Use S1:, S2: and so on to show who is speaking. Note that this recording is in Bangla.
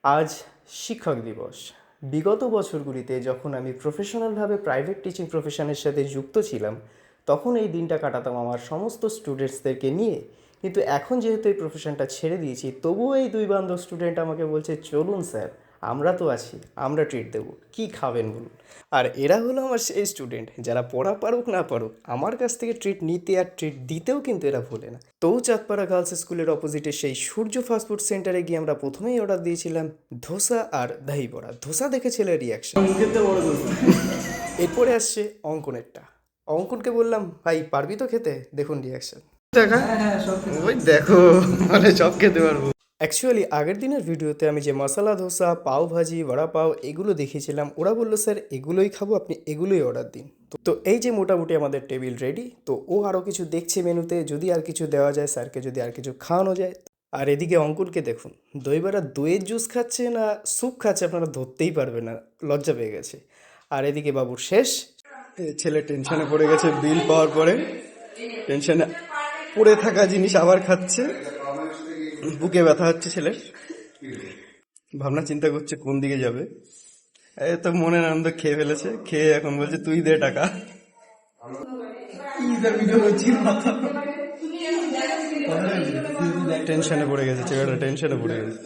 S1: আজ শিক্ষক দিবস। বিগত বছরগুলিতে যখন আমি প্রফেশনালভাবে প্রাইভেট টিচিং প্রফেশনের সাথে যুক্ত ছিলাম, তখন এই দিনটা কাটাতাম আমার সমস্ত স্টুডেন্টসদেরকে নিয়ে। কিন্তু এখন যেহেতু এই প্রফেশনটা ছেড়ে দিয়েছি, তবুও এই দুই বান্ধব স্টুডেন্ট আমাকে বলছে, চলুন স্যার, আমরা তো আছি, আমরা ট্রিট দেবো, কী খাবেন বলুন। আর এরা হলো আমার সেই স্টুডেন্ট যারা পড়া পারুক না পারুক, আমার কাছ থেকে ট্রিট নিতে আর ট্রিট দিতেও কিন্তু এরা ভোলে না। চাঁদপাড়া গার্লস স্কুলের অপোজিটে সেই সূর্য ফাস্টফুড সেন্টারে গিয়ে আমরা প্রথমেই অর্ডার দিয়েছিলাম ধোসা আর দহি বড়া। ধোসা দেখে ছেলের রিয়াকশন। এরপরে আসছে অঙ্কনেরটা। অঙ্কনকে বললাম, ভাই পারবি তো খেতে? দেখুন রিয়াকশন। দেখা ওই দেখো, মানে সব খেতে পারবো। অ্যাকচুয়ালি আগের দিনের ভিডিওতে আমি যে মশলা ধোসা, পাও ভাজি, বড়া পাও এগুলো দেখিয়েছিলাম, ওরা বললো স্যার এগুলোই খাবো, আপনি এগুলোই অর্ডার দিন। তো এই যে মোটামুটি আমাদের টেবিল রেডি। তো ও আরও কিছু দেখছে মেনুতে, যদি আর কিছু দেওয়া যায় স্যারকে, যদি আর কিছু খাওয়ানো যায়। আর এদিকে অঙ্কুরকে দেখুন, দইবড়া দইয়ের জুস খাচ্ছে না স্যুপ খাচ্ছে আপনারা ধরতেই পারবেন না, লজ্জা পেয়ে গেছে। আর এদিকে বাবুর শেষ। ছেলে টেনশনে পড়ে গেছে বিল পাওয়ার পরে, টেনশনে পড়ে থাকা জিনিস আবার খাচ্ছে, বুকে ব্যথা হচ্ছে ছেলের, ভাবনা চিন্তা করছে কোন দিকে যাবে। এই তো মনের আনন্দ খেয়ে ফেলেছে, খেয়ে এখন বলছে তুই দে টাকা। টেনশনে পড়ে গেছে ছেলেটা, টেনশনে পড়ে গেছে।